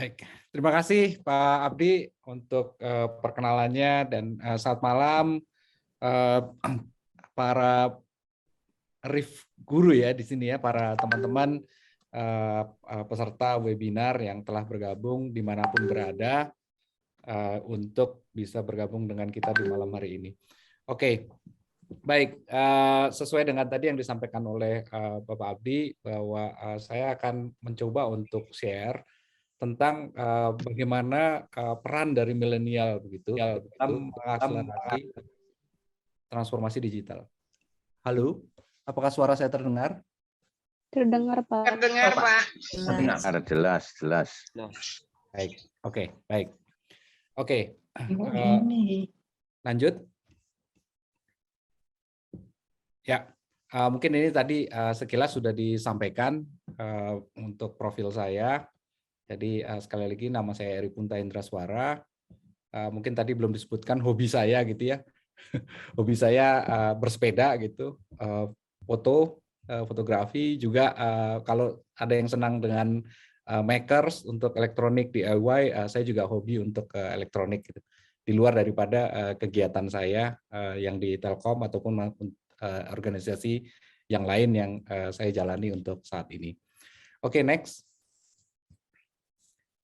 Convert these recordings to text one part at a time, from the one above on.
Baik, terima kasih Pak Abdi untuk perkenalannya dan selamat malam eh, para guru ya di sini ya, para teman-teman peserta webinar yang telah bergabung dimanapun berada untuk bisa bergabung dengan kita di malam hari ini. Oke, baik, sesuai dengan tadi yang disampaikan oleh Bapak Abdi bahwa saya akan mencoba untuk share tentang bagaimana peran dari milenial begitu dalam mengakselerasi transformasi digital. Halo, apakah suara saya terdengar? Terdengar, Pak. Terdengar, Pak. Terdengar jelas. Baik, oke, baik. Oke, lanjut. Ya, mungkin ini tadi sekilas sudah disampaikan untuk profil saya. Jadi sekali lagi nama saya Eri Punta Indraswara. Mungkin tadi belum disebutkan hobi saya gitu ya. Hobi saya bersepeda gitu, fotografi juga. Kalau ada yang senang dengan makers untuk elektronik DIY, saya juga hobi untuk elektronik gitu. Di luar daripada kegiatan saya yang di Telkom ataupun organisasi yang lain yang saya jalani untuk saat ini. Oke, next.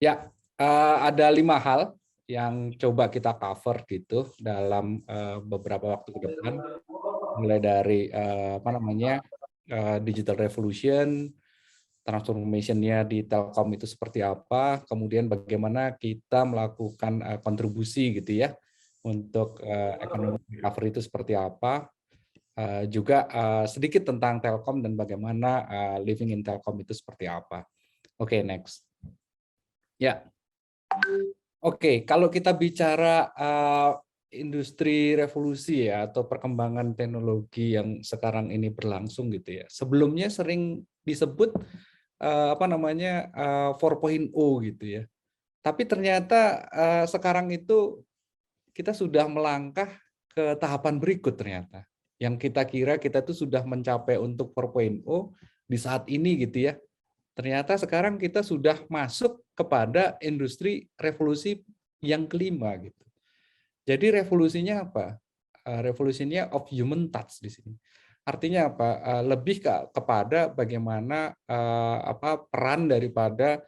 Ya, ada 5 hal yang coba kita cover gitu dalam beberapa waktu ke depan, mulai dari digital revolution, transformation-nya di Telkom itu seperti apa, kemudian bagaimana kita melakukan kontribusi gitu ya untuk ekonomi recovery itu seperti apa, juga sedikit tentang Telkom dan bagaimana living in Telkom itu seperti apa. Oke, next. Ya, oke. Kalau kita bicara industri revolusi ya atau perkembangan teknologi yang sekarang ini berlangsung gitu ya. Sebelumnya sering disebut 4.0 gitu ya. Tapi ternyata sekarang itu kita sudah melangkah ke tahapan berikut ternyata. Yang kita kira kita tuh sudah mencapai untuk 4.0 di saat ini gitu ya. Ternyata sekarang kita sudah masuk kepada industri revolusi yang kelima gitu. Jadi revolusinya apa? Revolusinya of human touch di sini. Artinya apa? Lebih kepada bagaimana peran daripada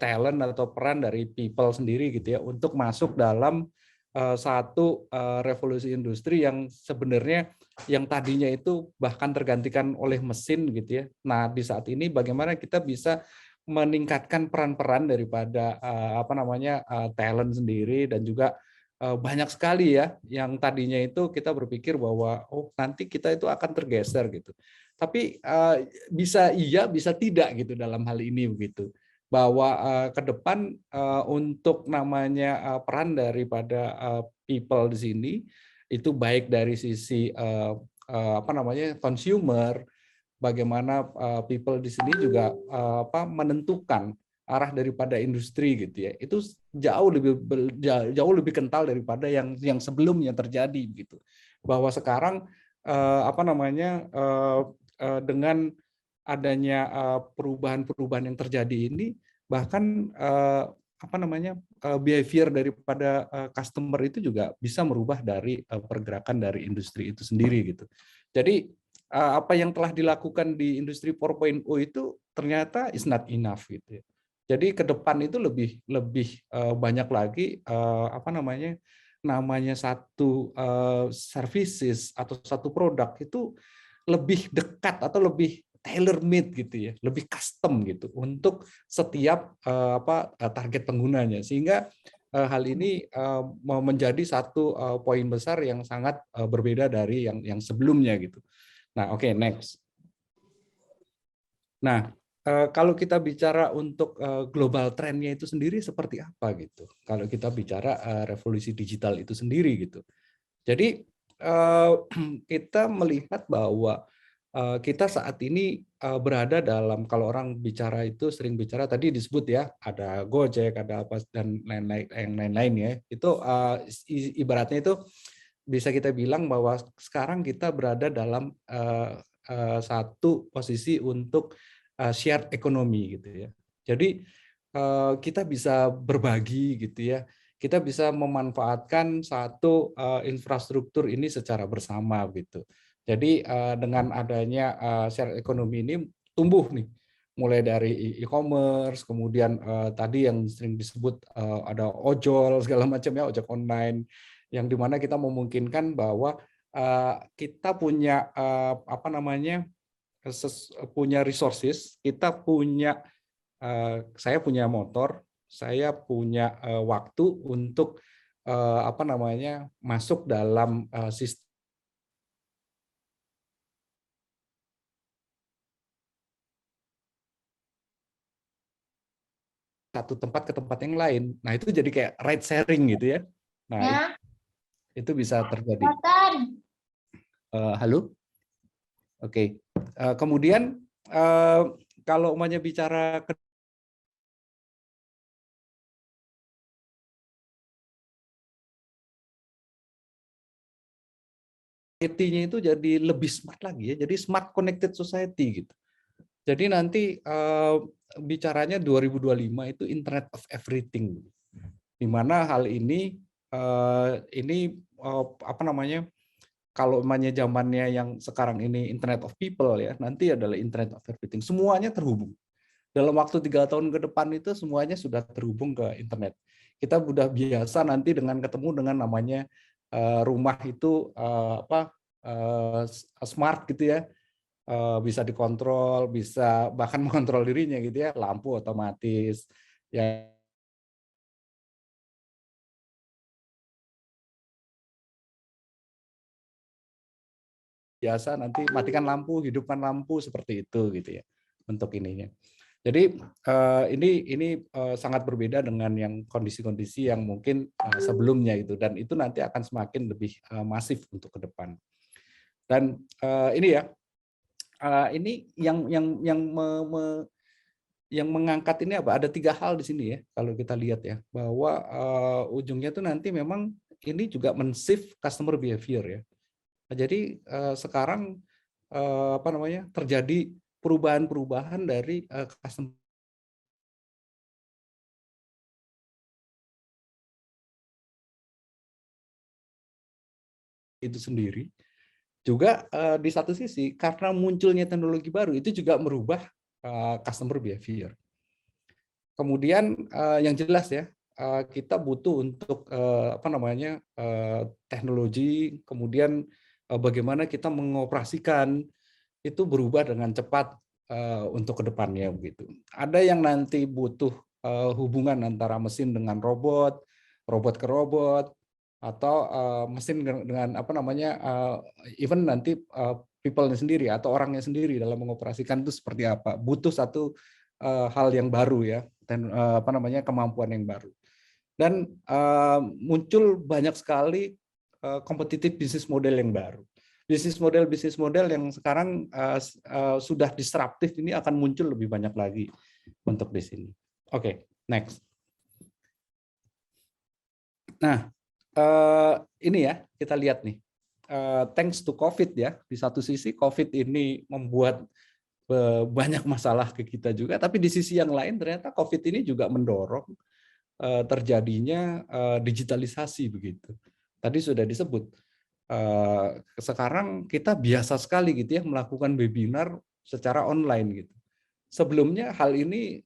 talent atau peran dari people sendiri gitu ya untuk masuk dalam satu revolusi industri yang sebenarnya yang tadinya itu bahkan tergantikan oleh mesin gitu ya. Nah, di saat ini bagaimana kita bisa meningkatkan peran-peran daripada talent sendiri dan juga banyak sekali ya yang tadinya itu kita berpikir bahwa nanti kita itu akan tergeser gitu. Tapi bisa iya bisa tidak gitu dalam hal ini begitu. Bahwa ke depan untuk namanya peran daripada people di sini itu baik dari sisi consumer, bagaimana people di sini juga menentukan arah daripada industri gitu ya. Itu jauh lebih kental daripada yang sebelumnya terjadi gitu. Bahwa sekarang dengan adanya perubahan-perubahan yang terjadi ini bahkan behavior daripada customer itu juga bisa merubah dari pergerakan dari industri itu sendiri gitu. Jadi apa yang telah dilakukan di industri 4.0 itu ternyata is not enough gitu ya. Jadi ke depan itu lebih banyak lagi namanya satu services atau satu produk itu lebih dekat atau lebih tailor made gitu ya, lebih custom gitu untuk setiap target penggunanya, sehingga hal ini menjadi satu poin besar yang sangat berbeda dari yang sebelumnya gitu. Nah, oke, next. Nah, kalau kita bicara untuk global trendnya itu sendiri seperti apa gitu. Kalau kita bicara revolusi digital itu sendiri gitu. Jadi kita melihat bahwa kita saat ini berada dalam, kalau orang bicara itu sering bicara tadi disebut ya, ada Gojek, ada apa dan lain-lain ya. Itu ibaratnya itu bisa kita bilang bahwa sekarang kita berada dalam satu posisi untuk shared economy gitu ya. Jadi kita bisa berbagi gitu ya. Kita bisa memanfaatkan satu infrastruktur ini secara bersama gitu. Jadi dengan adanya share ekonomi ini tumbuh nih, mulai dari e-commerce, kemudian tadi yang sering disebut ada ojol segala macam ya, ojek online, yang dimana kita memungkinkan bahwa kita punya apa namanya punya resources, kita punya saya punya motor, saya punya waktu untuk apa namanya masuk dalam sistem satu tempat ke tempat yang lain. Nah, itu jadi kayak ride sharing gitu ya. Nah, Ya, itu bisa terjadi. makan. Halo? Oke. Kemudian kalau umpamanya bicara society-nya itu jadi lebih smart lagi ya. Jadi smart connected society gitu. Jadi nanti bicaranya 2025 itu Internet of Everything. Di mana hal ini apa namanya? Kalau namanya zamannya yang sekarang ini Internet of People ya, nanti adalah Internet of Everything. Semuanya terhubung. Dalam waktu 3 tahun ke depan itu semuanya sudah terhubung ke internet. Kita sudah biasa nanti dengan ketemu dengan namanya rumah itu smart gitu ya, bisa dikontrol, bisa bahkan mengontrol dirinya gitu ya, lampu otomatis ya. Biasa nanti matikan lampu, hidupkan lampu seperti itu gitu ya untuk ininya. Jadi ini sangat berbeda dengan yang kondisi-kondisi yang mungkin sebelumnya itu, dan itu nanti akan semakin lebih masif untuk ke depan. Dan ini ya, ini yang mengangkat ini apa? Ada 3 hal di sini ya kalau kita lihat ya, bahwa ujungnya itu nanti memang ini juga men-shift customer behavior ya. Nah, jadi sekarang apa namanya terjadi perubahan-perubahan dari customer itu sendiri. Juga di satu sisi karena munculnya teknologi baru itu juga merubah customer behavior. Kemudian yang jelas ya, kita butuh untuk apa namanya teknologi, kemudian bagaimana kita mengoperasikan itu berubah dengan cepat untuk kedepannya begitu. Ada yang nanti butuh hubungan antara mesin dengan robot, robot ke robot, atau mesin dengan apa namanya even nanti people-nya sendiri atau orangnya sendiri dalam mengoperasikan itu seperti apa. Butuh satu hal yang baru ya, dan apa namanya kemampuan yang baru. Dan muncul banyak sekali kompetitif bisnis model yang baru. Bisnis model yang sekarang sudah disruptif ini akan muncul lebih banyak lagi untuk di sini. Oke, next. Nah, ini ya kita lihat nih. Thanks to COVID ya, di satu sisi COVID ini membuat banyak masalah ke kita juga, tapi di sisi yang lain ternyata COVID ini juga mendorong terjadinya digitalisasi begitu. Tadi sudah disebut. Sekarang kita biasa sekali gitu ya melakukan webinar secara online gitu. Sebelumnya hal ini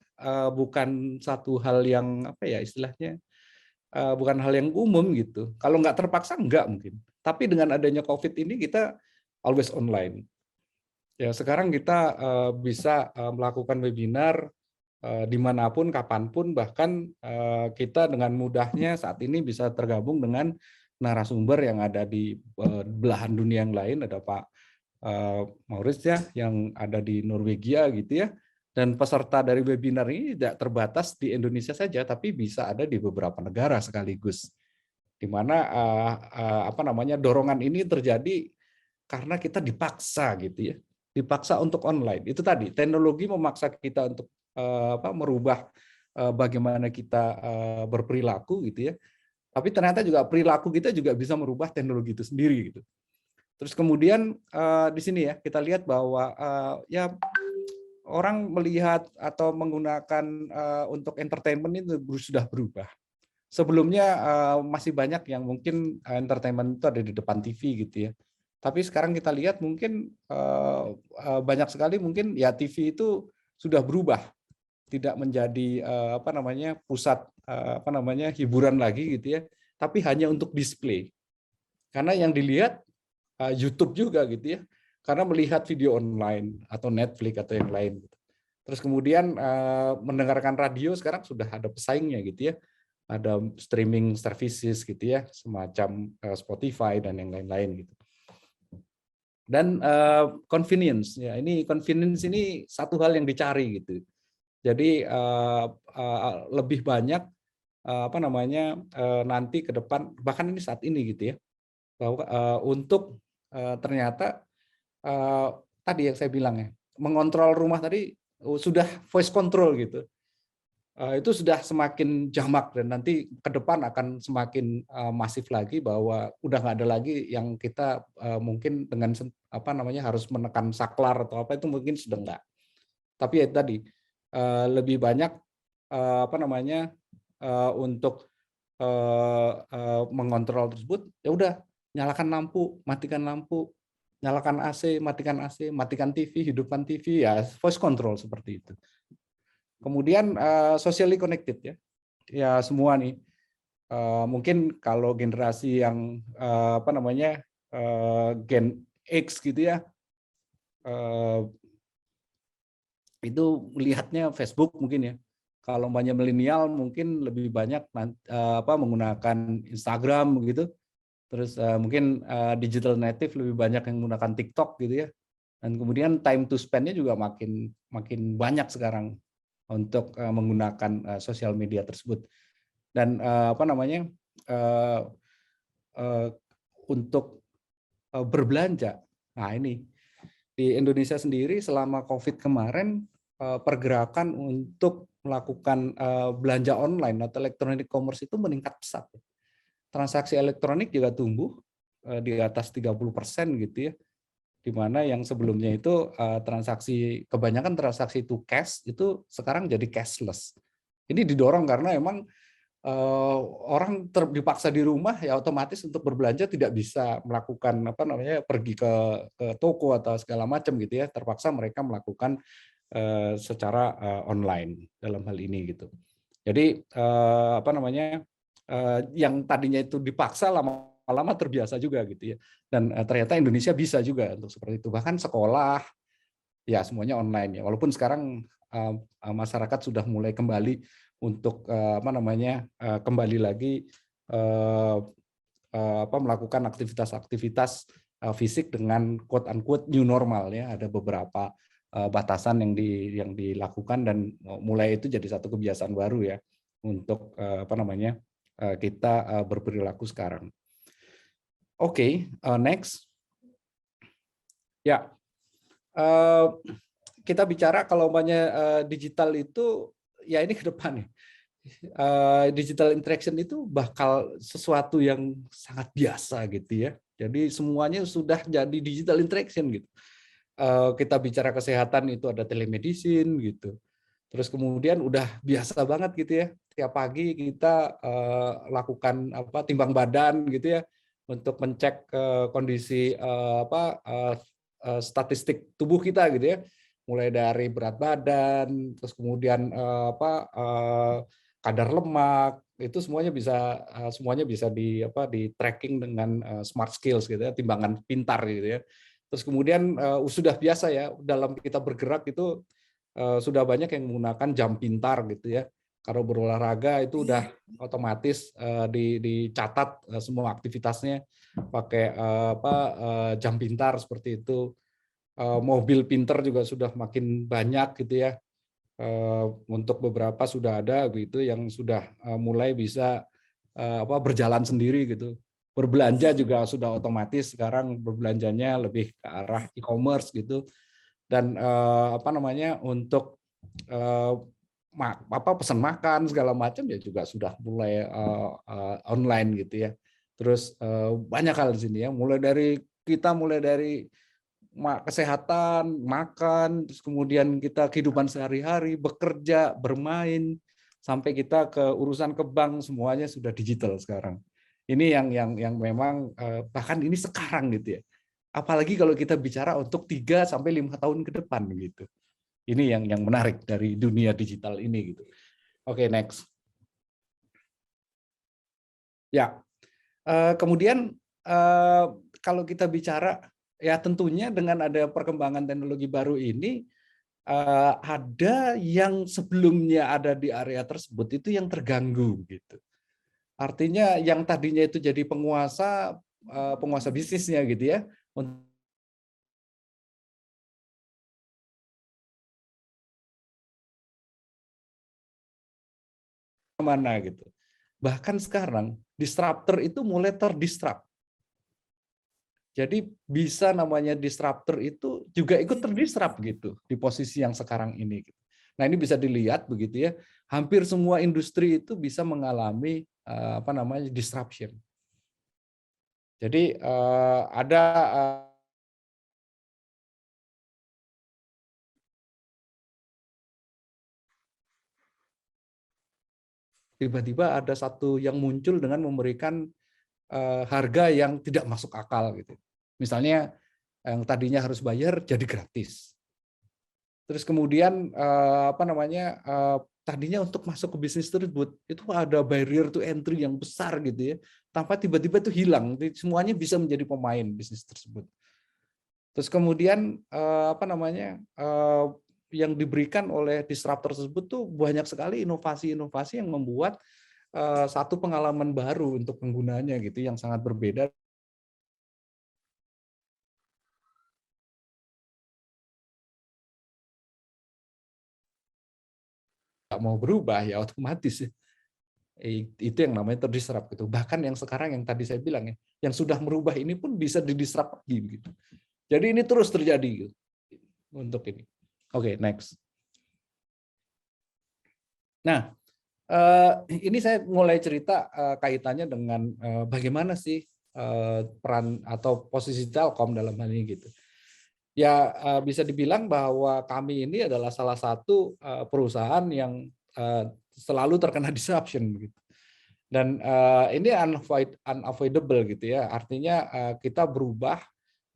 bukan satu hal yang apa ya istilahnya, bukan hal yang umum gitu. Kalau nggak terpaksa nggak mungkin. Tapi dengan adanya COVID ini kita always online. Ya sekarang kita bisa melakukan webinar dimanapun, kapanpun, bahkan kita dengan mudahnya saat ini bisa tergabung dengan narasumber yang ada di belahan dunia yang lain. Ada Pak Maurits ya, yang ada di Norwegia gitu ya. Dan peserta dari webinar ini tidak terbatas di Indonesia saja, tapi bisa ada di beberapa negara sekaligus. Di mana apa namanya dorongan ini terjadi karena kita dipaksa gitu ya, dipaksa untuk online. Itu tadi teknologi memaksa kita untuk merubah bagaimana kita berperilaku gitu ya. Tapi ternyata juga perilaku kita juga bisa merubah teknologi itu sendiri gitu. Terus kemudian di sini ya kita lihat bahwa ya orang melihat atau menggunakan untuk entertainment itu sudah berubah. Sebelumnya masih banyak yang mungkin entertainment itu ada di depan TV gitu ya. Tapi sekarang kita lihat mungkin banyak sekali mungkin ya TV itu sudah berubah, tidak menjadi pusat hiburan lagi gitu ya, tapi hanya untuk display. Karena yang dilihat YouTube juga gitu ya, karena melihat video online atau Netflix atau yang lain. Terus kemudian mendengarkan radio sekarang sudah ada pesaingnya gitu ya, ada streaming services gitu ya, semacam Spotify dan yang lain-lain gitu. Dan convenience ya, ini convenience ini satu hal yang dicari gitu. Jadi lebih banyak nanti ke depan, bahkan ini saat ini gitu ya, bahwa untuk ternyata tadi yang saya bilang ya, mengontrol rumah tadi sudah voice control gitu. Itu sudah semakin jamak dan nanti ke depan akan semakin masif lagi, bahwa udah nggak ada lagi yang kita mungkin dengan harus menekan saklar atau apa, itu mungkin sudah enggak. Tapi ya tadi lebih banyak untuk mengontrol tersebut, ya udah nyalakan lampu, matikan lampu, nyalakan AC, matikan TV, hidupkan TV, ya voice control seperti itu. Kemudian socially connected ya, ya semua nih. Mungkin kalau generasi yang Gen X gitu ya, itu melihatnya Facebook mungkin ya. Kalau banyak milenial mungkin lebih banyak menggunakan Instagram gitu. Terus mungkin digital native lebih banyak yang menggunakan TikTok gitu ya. Dan kemudian time to spend-nya juga makin banyak sekarang untuk menggunakan sosial media tersebut. Dan untuk berbelanja. Nah, ini di Indonesia sendiri selama COVID kemarin pergerakan untuk melakukan belanja online atau electronic commerce itu meningkat pesat. Transaksi elektronik juga tumbuh di atas 30% gitu ya. Di mana yang sebelumnya itu kebanyakan transaksi itu cash, itu sekarang jadi cashless. Ini didorong karena emang orang dipaksa di rumah, ya otomatis untuk berbelanja tidak bisa melakukan pergi ke toko atau segala macam gitu ya, terpaksa mereka melakukan secara online dalam hal ini gitu. Jadi yang tadinya itu dipaksa lama-lama terbiasa juga gitu ya. Dan ternyata Indonesia bisa juga untuk seperti itu. Bahkan sekolah ya semuanya online ya. Walaupun sekarang masyarakat sudah mulai kembali untuk kembali lagi melakukan aktivitas-aktivitas fisik dengan quote unquote new normal ya. Ada beberapa batasan yang dilakukan dan mulai itu jadi satu kebiasaan baru ya untuk kita berperilaku sekarang. Oke, next. Ya, kita bicara kalau digital itu, ya ini ke depan nih. Digital interaction itu bakal sesuatu yang sangat biasa gitu ya. Jadi semuanya sudah jadi digital interaction gitu. Kita bicara kesehatan itu ada telemedicine gitu. Terus kemudian udah biasa banget gitu ya. Tiap pagi kita lakukan timbang badan gitu ya untuk mencek kondisi statistik tubuh kita gitu ya. Mulai dari berat badan, terus kemudian kadar lemak, itu semuanya bisa di tracking dengan smart skills gitu ya, timbangan pintar gitu ya. Terus kemudian sudah biasa ya dalam kita bergerak itu sudah banyak yang menggunakan jam pintar gitu ya. Kalau berolahraga itu udah otomatis dicatat semua aktivitasnya pakai jam pintar seperti itu. Mobil pintar juga sudah makin banyak gitu ya. Untuk beberapa sudah ada gitu yang sudah mulai bisa berjalan sendiri gitu. Berbelanja juga sudah otomatis sekarang, berbelanjanya lebih ke arah e-commerce gitu. Dan untuk pesan makan segala macam ya juga sudah mulai online gitu ya. Terus banyak hal di sini ya, mulai dari kesehatan, makan, terus kemudian kita kehidupan sehari-hari, bekerja, bermain, sampai kita ke urusan ke bank, semuanya sudah digital sekarang. Ini yang memang bahkan ini sekarang gitu ya. Apalagi kalau kita bicara untuk 3 sampai 5 tahun ke depan gitu. Ini yang menarik dari dunia digital ini gitu. Oke, next. Ya. Kemudian kalau kita bicara, ya tentunya dengan ada perkembangan teknologi baru ini, ada yang sebelumnya ada di area tersebut itu yang terganggu gitu. Artinya yang tadinya itu jadi penguasa bisnisnya gitu ya, mana gitu. Bahkan sekarang disruptor itu mulai terdisrupt. Jadi bisa namanya disruptor itu juga ikut terdisrupt gitu di posisi yang sekarang ini. Nah ini bisa dilihat begitu ya, hampir semua industri itu bisa mengalami disruption. Jadi ada tiba-tiba ada satu yang muncul dengan memberikan harga yang tidak masuk akal gitu. Misalnya yang tadinya harus bayar jadi gratis. Terus kemudian tadinya untuk masuk ke bisnis tersebut itu ada barrier to entry yang besar gitu ya. Tanpa tiba-tiba itu hilang, semuanya bisa menjadi pemain bisnis tersebut. Terus kemudian yang diberikan oleh disruptor tersebut tuh banyak sekali inovasi-inovasi yang membuat satu pengalaman baru untuk penggunanya gitu yang sangat berbeda. Nggak mau berubah ya otomatis itu yang namanya terdisrupt gitu. Bahkan yang sekarang yang tadi saya bilang ya, yang sudah merubah ini pun bisa didisrupt lagi gitu. Jadi ini terus terjadi gitu, untuk ini. Oke, next. Nah, ini saya mulai cerita kaitannya dengan bagaimana sih peran atau posisi Telkom dalam hal ini gitu. Ya bisa dibilang bahwa kami ini adalah salah satu perusahaan yang selalu terkena disruption begitu. Dan ini unavoidable gitu ya. Artinya kita berubah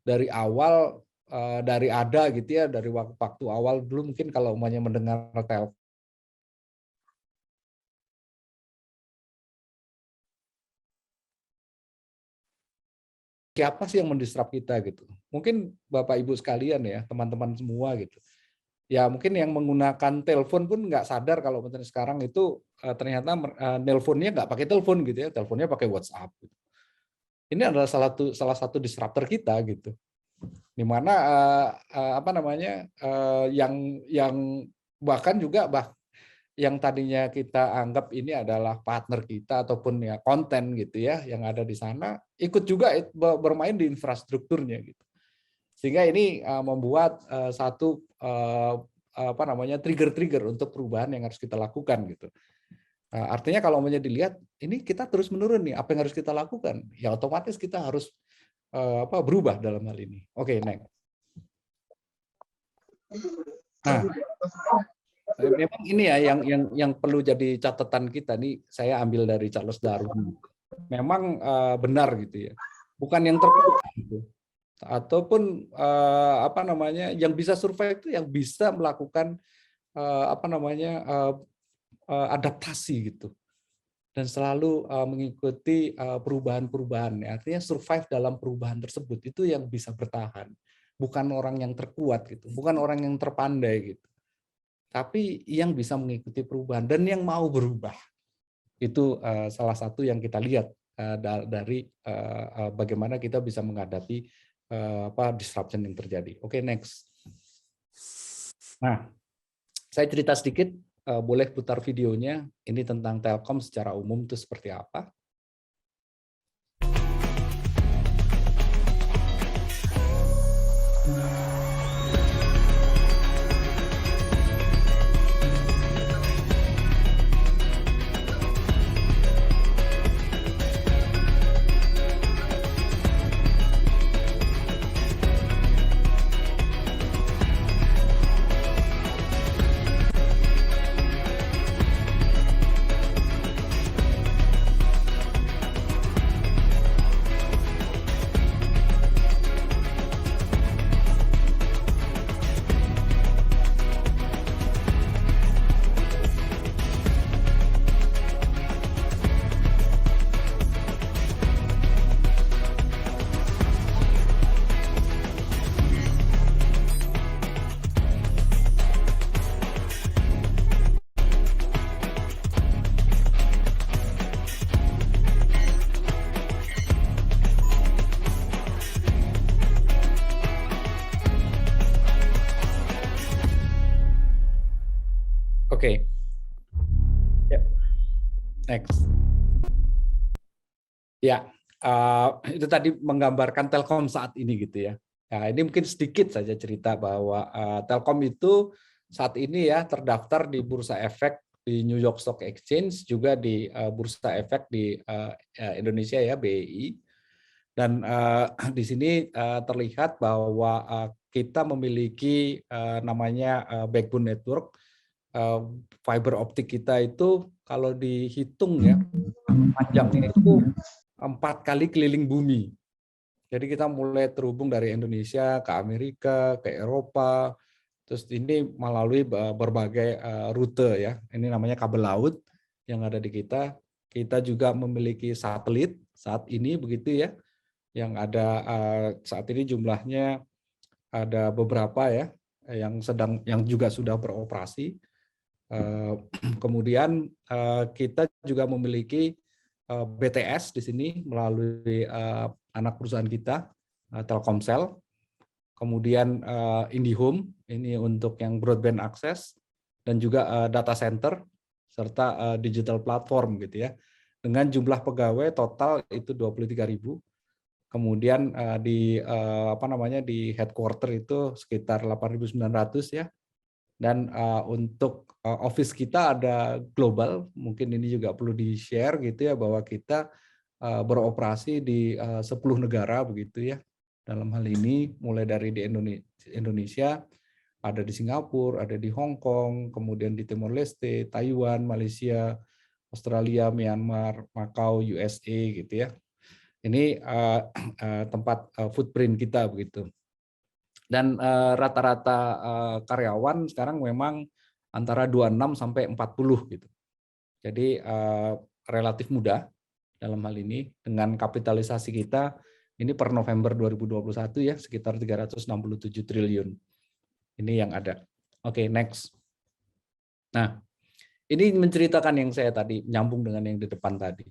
dari awal dari ada gitu ya, dari waktu awal dulu mungkin kalau umumnya mendengar Telkom siapa sih yang mendisrupt kita gitu. Mungkin Bapak Ibu sekalian ya, teman-teman semua gitu. Ya mungkin yang menggunakan telepon pun nggak sadar kalau sekarang itu ternyata nelponnya nggak pakai telepon gitu ya, teleponnya pakai WhatsApp. Gitu. Ini adalah salah satu disruptor kita gitu. Di mana yang bahkan juga yang tadinya kita anggap ini adalah partner kita ataupun ya konten gitu ya yang ada di sana ikut juga bermain di infrastrukturnya gitu. Sehingga ini membuat satu trigger-trigger untuk perubahan yang harus kita lakukan gitu. Artinya kalau mau dilihat ini kita terus menurun nih, apa yang harus kita lakukan? Ya otomatis kita harus berubah dalam hal ini. Oke, next. Nah, memang ini ya yang perlu jadi catatan kita nih. Saya ambil dari Charles Darwin. Memang benar gitu ya. Bukan yang terkuat gitu. Ataupun yang bisa survive itu yang bisa melakukan adaptasi gitu. Dan selalu mengikuti perubahan-perubahan. Artinya survive dalam perubahan tersebut itu yang bisa bertahan. Bukan orang yang terkuat gitu, bukan orang yang terpandai gitu. Tapi yang bisa mengikuti perubahan dan yang mau berubah. Itu salah satu yang kita lihat dari bagaimana kita bisa menghadapi disruption yang terjadi. Oke, next. Nah, saya cerita sedikit, boleh putar videonya. Ini tentang Telkom secara umum itu seperti apa. Oke. Ya. Next. Ya, itu tadi menggambarkan Telkom saat ini gitu ya. Nah, ini mungkin sedikit saja cerita bahwa Telkom itu saat ini ya terdaftar di Bursa Efek di New York Stock Exchange, juga di Bursa Efek di Indonesia ya, BEI. Dan di sini terlihat bahwa kita memiliki namanya backbone network. Fiber optik kita itu kalau dihitung ya panjangnya itu 4 kali keliling bumi. Jadi kita mulai terhubung dari Indonesia ke Amerika, ke Eropa, terus ini melalui berbagai rute ya. Ini namanya kabel laut yang ada di kita. Kita juga memiliki satelit saat ini begitu ya, yang ada saat ini jumlahnya ada beberapa ya, yang juga sudah beroperasi. Kemudian kita juga memiliki BTS di sini melalui anak perusahaan kita, Telkomsel. Kemudian IndiHome ini untuk yang broadband access, dan juga data center serta digital platform gitu ya. Dengan jumlah pegawai total itu 23.000. Kemudian di di headquarter itu sekitar 8.900 ya. Dan untuk office kita ada global, mungkin ini juga perlu di-share gitu ya, bahwa kita beroperasi di 10 negara begitu ya. Dalam hal ini mulai dari di Indonesia, ada di Singapura, ada di Hong Kong, kemudian di Timor Leste, Taiwan, Malaysia, Australia, Myanmar, Macau, USA gitu ya. Ini tempat footprint kita begitu. Dan rata-rata karyawan sekarang memang antara 26 sampai 40 gitu. Jadi relatif mudah dalam hal ini, dengan kapitalisasi kita ini per November 2021 ya sekitar 367 triliun. Ini yang ada. Oke, next. Nah, ini menceritakan yang saya tadi nyambung dengan yang di depan tadi,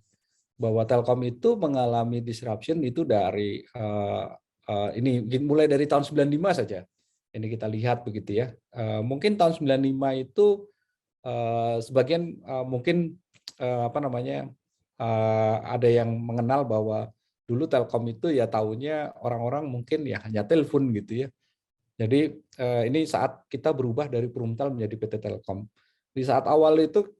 bahwa Telkom itu mengalami disruption itu dari ini mulai dari tahun 95 saja. Ini kita lihat begitu ya. Mungkin tahun 95 itu sebagian mungkin ada yang mengenal bahwa dulu Telkom itu ya tahunya orang-orang mungkin ya hanya telepon gitu ya. Jadi ini saat kita berubah dari Perumtal menjadi PT Telkom. Di saat awal itu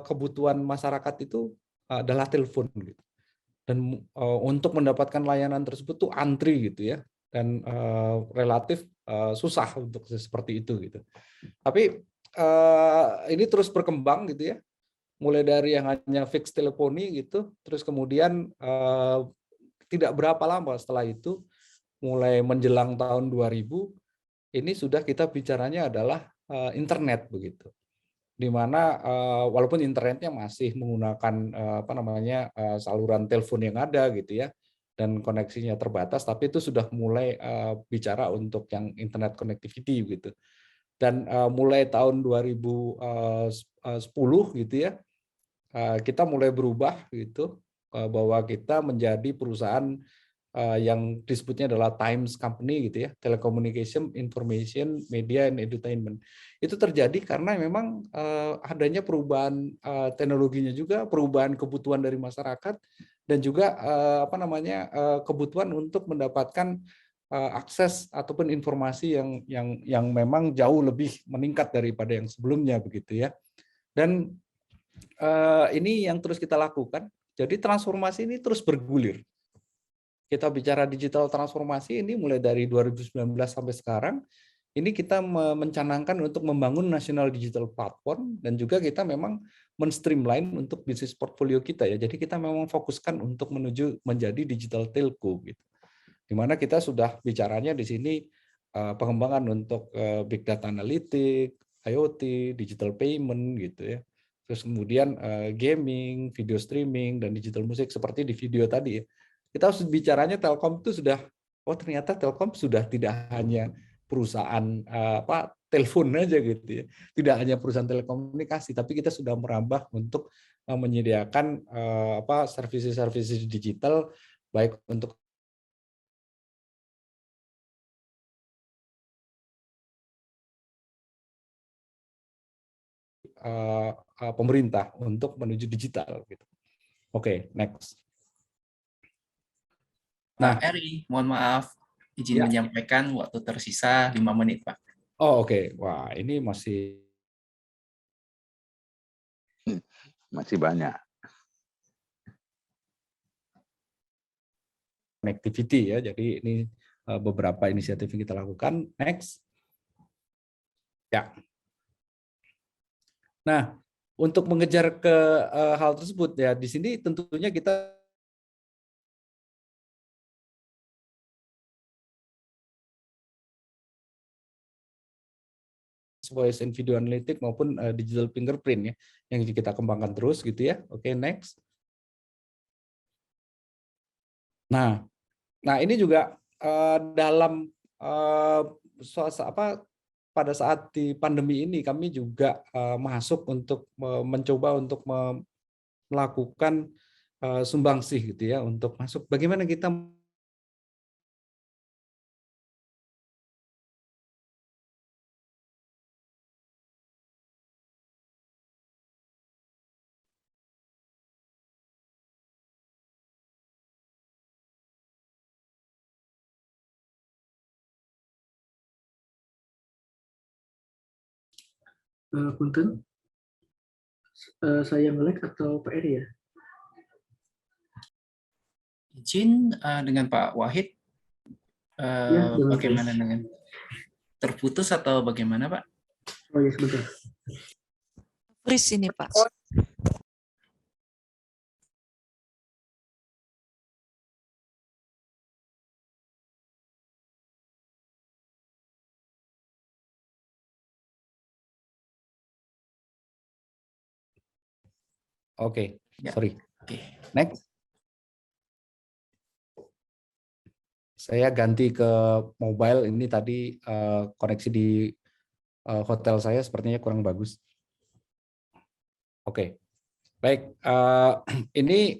kebutuhan masyarakat itu adalah telepon gitu. Dan untuk mendapatkan layanan tersebut tuh antri gitu ya, dan relatif susah untuk seperti itu gitu. Tapi ini terus berkembang gitu ya, mulai dari yang hanya fix teleponi gitu, terus kemudian tidak berapa lama setelah itu, mulai menjelang tahun 2000, ini sudah kita bicaranya adalah internet begitu, di mana walaupun internetnya masih menggunakan saluran telepon yang ada gitu ya, dan koneksinya terbatas, tapi itu sudah mulai bicara untuk yang internet connectivity gitu. Dan mulai tahun 2010 gitu ya, kita mulai berubah gitu, bahwa kita menjadi perusahaan yang disebutnya adalah Times Company gitu ya, Telecommunication, Information, Media, and Entertainment. Itu terjadi karena memang adanya perubahan teknologinya juga, perubahan kebutuhan dari masyarakat, dan juga kebutuhan untuk mendapatkan akses ataupun informasi yang memang jauh lebih meningkat daripada yang sebelumnya begitu ya. Dan ini yang terus kita lakukan. Jadi transformasi ini terus bergulir. Kita bicara digital transformasi ini mulai dari 2019 sampai sekarang, ini kita mencanangkan untuk membangun national digital platform, dan juga kita memang men-streamline untuk bisnis portfolio kita ya. Jadi kita memang fokuskan untuk menuju menjadi digital telco gitu. Di mana kita sudah bicaranya di sini pengembangan untuk big data analytics, IoT, digital payment gitu ya. Terus kemudian gaming, video streaming, dan digital musik seperti di video tadi ya. Kita harus bicaranya Telkom itu sudah, oh ternyata Telkom sudah tidak hanya perusahaan telepon aja gitu ya, tidak hanya perusahaan telekomunikasi, tapi kita sudah merambah untuk menyediakan servisi-servisi digital, baik untuk pemerintah untuk menuju digital gitu. Oke, next. Nah, Pak Eri, mohon maaf, izin ya. menyampaikan waktu tersisa 5 menit, Pak. Oh, oke. Wah, ini masih banyak. connectivity ya. Jadi ini beberapa inisiatif yang kita lakukan. Next. Ya. Nah, untuk mengejar ke hal tersebut ya, di sini tentunya kita voice and video analytic maupun digital fingerprint ya, yang kita kembangkan terus gitu ya. Oke, next. Nah, ini juga dalam pada saat di pandemi ini kami juga masuk untuk mencoba untuk melakukan sumbangsih gitu ya, untuk masuk bagaimana kita Punten, saya nge-lag atau Pak Eri ya? Izin dengan Pak Wahid, Ya, dengan bagaimana dengan terputus atau bagaimana, Pak? Oh ya, sebentar. Freeze ini, Pak. Oke, Ya. sorry. Oke. Next. Saya ganti ke mobile, ini tadi koneksi di hotel saya sepertinya kurang bagus. Oke, baik. Ini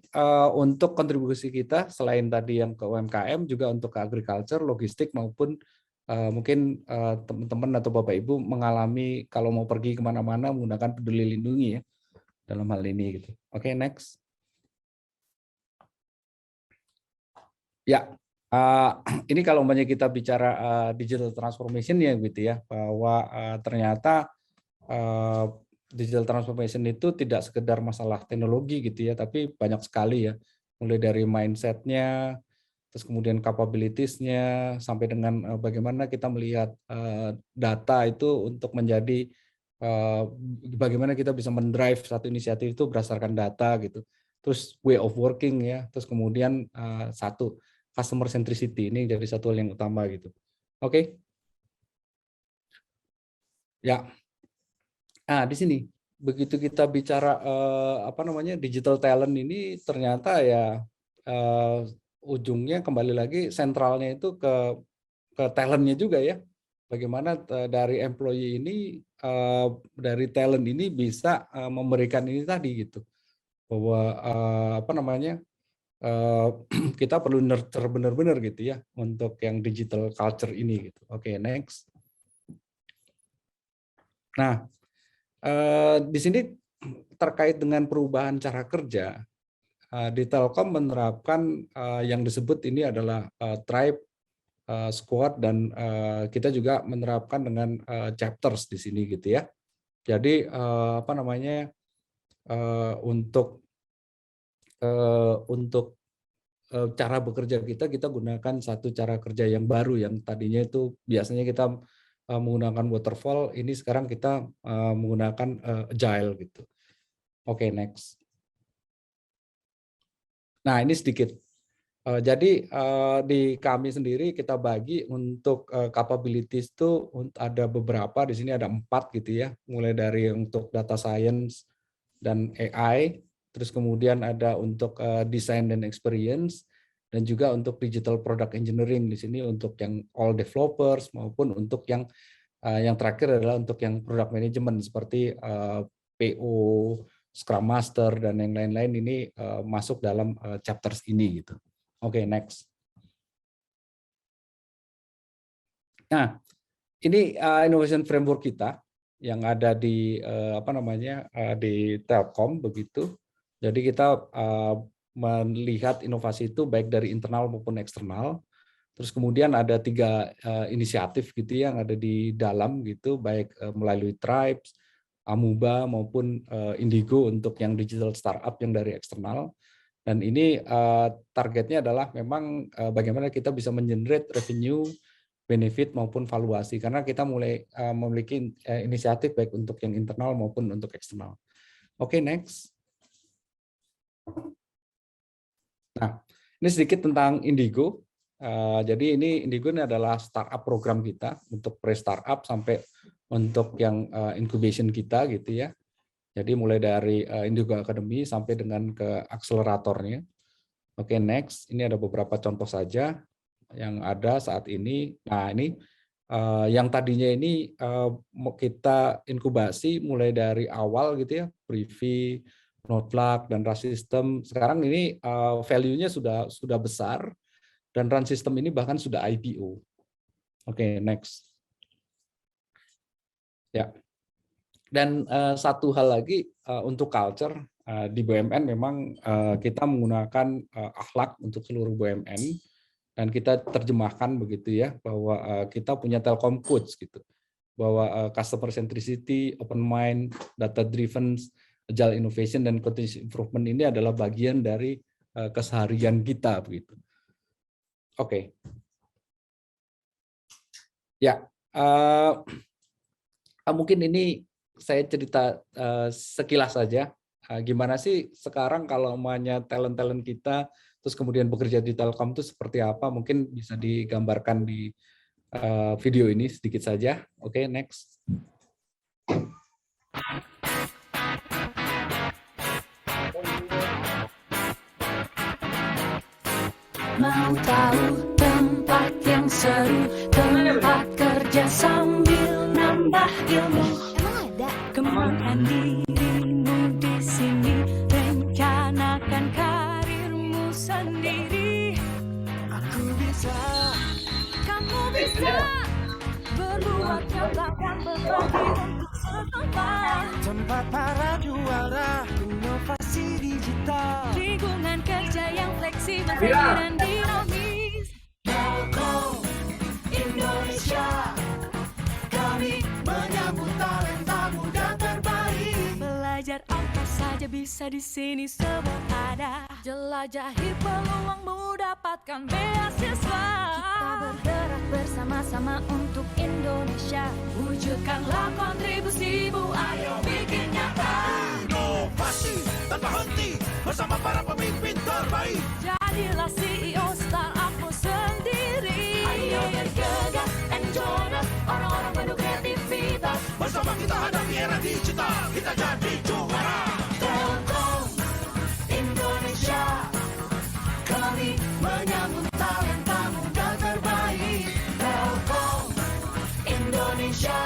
untuk kontribusi kita selain tadi yang ke UMKM juga untuk ke agriculture, logistik maupun mungkin teman-teman atau Bapak Ibu mengalami kalau mau pergi kemana-mana menggunakan Peduli Lindungi ya dalam hal ini gitu. Oke, next. Ya, ini kalau umpamanya kita bicara digital transformation ya gitu ya, bahwa ternyata digital transformation itu tidak sekedar masalah teknologi gitu ya, tapi banyak sekali ya, mulai dari mindset-nya, terus kemudian capabilities-nya, sampai dengan bagaimana kita melihat data itu untuk menjadi bagaimana kita bisa mendrive satu inisiatif itu berdasarkan data gitu. Terus way of working ya, terus kemudian satu customer centricity ini jadi satu hal yang utama gitu. Oke. Ya. Nah, di sini begitu kita bicara digital talent ini ternyata ya ujungnya kembali lagi sentralnya itu ke talentnya juga ya. Bagaimana dari employee ini dari talent ini bisa memberikan ini tadi gitu. Bahwa kita perlu nurture benar-benar gitu ya untuk yang digital culture ini gitu. Oke, next. Nah, di sini terkait dengan perubahan cara kerja, di Telkom menerapkan yang disebut ini adalah tribe, squad, dan kita juga menerapkan dengan chapters di sini gitu ya. Jadi untuk cara bekerja kita gunakan satu cara kerja yang baru yang tadinya itu biasanya kita menggunakan waterfall, ini sekarang kita menggunakan agile gitu. Oke, next. Nah, ini sedikit. Jadi di kami sendiri kita bagi untuk capabilities itu ada beberapa, di sini ada 4 gitu ya, mulai dari untuk data science dan AI, terus kemudian ada untuk design dan experience, dan juga untuk digital product engineering di sini untuk yang all developers maupun untuk yang terakhir adalah untuk yang product management seperti PO, Scrum Master, dan yang lain-lain ini masuk dalam chapters ini gitu. Oke, next. Nah, ini innovation framework kita yang ada di di Telkom begitu. Jadi kita melihat inovasi itu baik dari internal maupun eksternal. Terus kemudian ada 3 inisiatif gitu yang ada di dalam gitu, baik melalui Tribes, Amuba maupun Indigo untuk yang digital startup yang dari eksternal. Dan ini targetnya adalah memang bagaimana kita bisa mengenerate revenue, benefit maupun valuasi, karena kita mulai memiliki inisiatif baik untuk yang internal maupun untuk eksternal. Oke, next. Nah, ini sedikit tentang Indigo. Jadi ini Indigo ini adalah startup program kita untuk pre-startup sampai untuk yang incubation kita gitu ya. Jadi mulai dari Indigo Academy sampai dengan ke akseleratornya. Oke, next. Ini ada beberapa contoh saja yang ada saat ini. Nah, ini yang tadinya ini kita inkubasi mulai dari awal gitu ya, Privy, Notluck, dan Run System. Sekarang ini value-nya sudah besar, dan Run System ini bahkan sudah IPO. Oke, next. Ya. Dan satu hal lagi untuk culture di BUMN memang kita menggunakan akhlak untuk seluruh BUMN. Dan kita terjemahkan begitu ya, bahwa kita punya Telkom Coach gitu, bahwa customer centricity, open mind, data driven, agile innovation, dan continuous improvement ini adalah bagian dari keseharian kita begitu. Oke. Ya, mungkin ini saya cerita sekilas saja. Gimana sih sekarang kalau namanya talent-talent kita terus kemudian bekerja di Telkom itu seperti apa? Mungkin bisa digambarkan di video ini sedikit saja. Oke, next. Mau tahu tempat yang seru, tempat kerja sambil nambah ilmu. Kembangkan dirimu di sini, rencanakan karirmu sendiri. Aku bisa, kamu bisa, berbuat nyata dan berbagi untuk setempat. Tempat para juara, inovasi digital, lingkungan kerja yang fleksibel dan dinamis. Telkom Indonesia, kami menyambut talenta muda terbaik. Belajar apa saja bisa di sini, semua ada. Jelajahi peluangmu, dapatkan beasiswa. Kita bergerak bersama-sama untuk Indonesia. Wujudkanlah kontribusimu, ayo bikin nyata. Inovasi tanpa henti bersama para pemimpin terbaik. Jadilah CEO startupmu sendiri. Ayo bergegas and join us, orang-orang penuh kreativitas. Bersama kita hadapi era digital, kita jadi juara. Telkom Indonesia, kami menyambut talenta muda terbaik. Telkom Indonesia,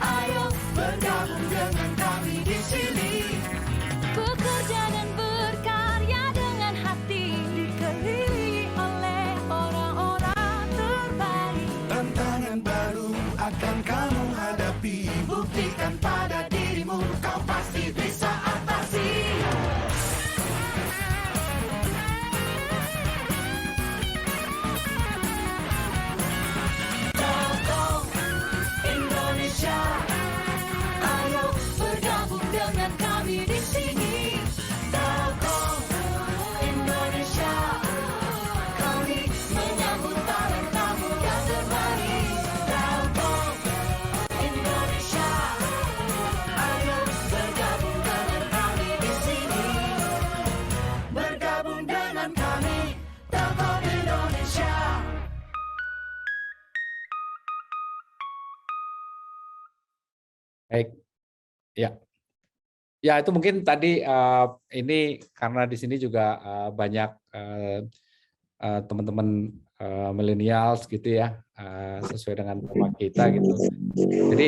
ayo bergabung dengan kami di sini. Bekerja dan berkarya dengan hati, dikelilingi oleh orang-orang terbaik. Tantangan baru akan kamu hadapi, buktikan pada dirimu, kau pasti bisa atasi. Telkom Indonesia, ayo bergabung dengan kami di sini. Telkom Indonesia, kami menyambut talenta muda terbaik. Telkom Indonesia, ayo bergabung dengan kami di sini. Bergabung dengan kami, Telkom Indonesia. Baik. Ya. Ya, itu mungkin tadi ini karena di sini juga banyak teman-teman millennials gitu ya, sesuai dengan tema kita gitu. Jadi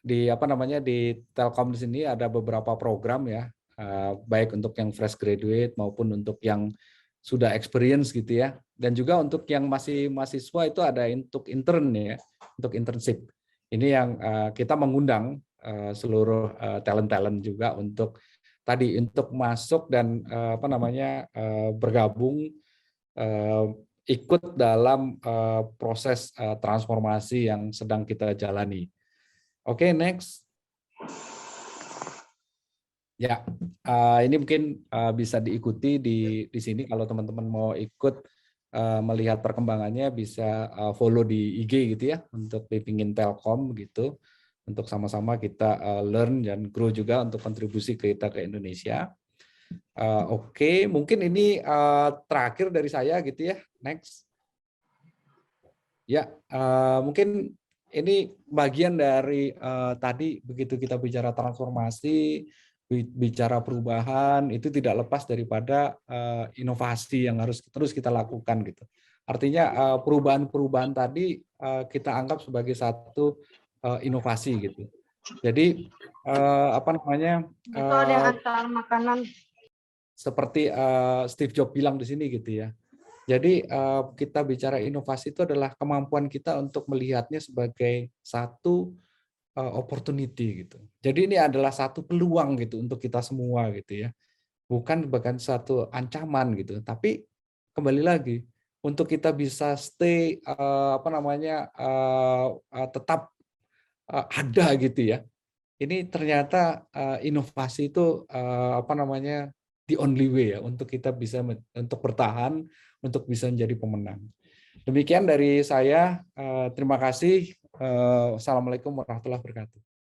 di apa namanya di Telkom di sini ada beberapa program ya, baik untuk yang fresh graduate maupun untuk yang sudah experience gitu ya, dan juga untuk yang masih mahasiswa itu ada untuk intern ya, untuk internship. Ini yang kita mengundang seluruh talent-talent juga untuk tadi untuk masuk dan bergabung ikut dalam proses transformasi yang sedang kita jalani. Oke, next. Ya, ini mungkin bisa diikuti di sini kalau teman-teman mau ikut melihat perkembangannya, bisa follow di IG gitu ya untuk Pipingin Telkom gitu, untuk sama-sama kita learn dan grow juga untuk kontribusi kita ke Indonesia. Oke, mungkin ini terakhir dari saya gitu ya. Next. Ya, mungkin ini bagian dari tadi begitu kita bicara transformasi, bicara perubahan, itu tidak lepas daripada inovasi yang harus terus kita lakukan gitu. Artinya perubahan-perubahan tadi kita anggap sebagai satu inovasi gitu. Jadi Itu ada yang antar makanan. seperti Steve Jobs bilang di sini gitu ya. Jadi kita bicara inovasi itu adalah kemampuan kita untuk melihatnya sebagai satu opportunity gitu. Jadi ini adalah satu peluang gitu untuk kita semua gitu ya. Bukan satu ancaman gitu, tapi kembali lagi untuk kita bisa stay tetap ada gitu ya. Ini ternyata inovasi itu the only way ya untuk kita bisa untuk bertahan, untuk bisa menjadi pemenang. Demikian dari saya. Terima kasih. Assalamualaikum warahmatullahi wabarakatuh.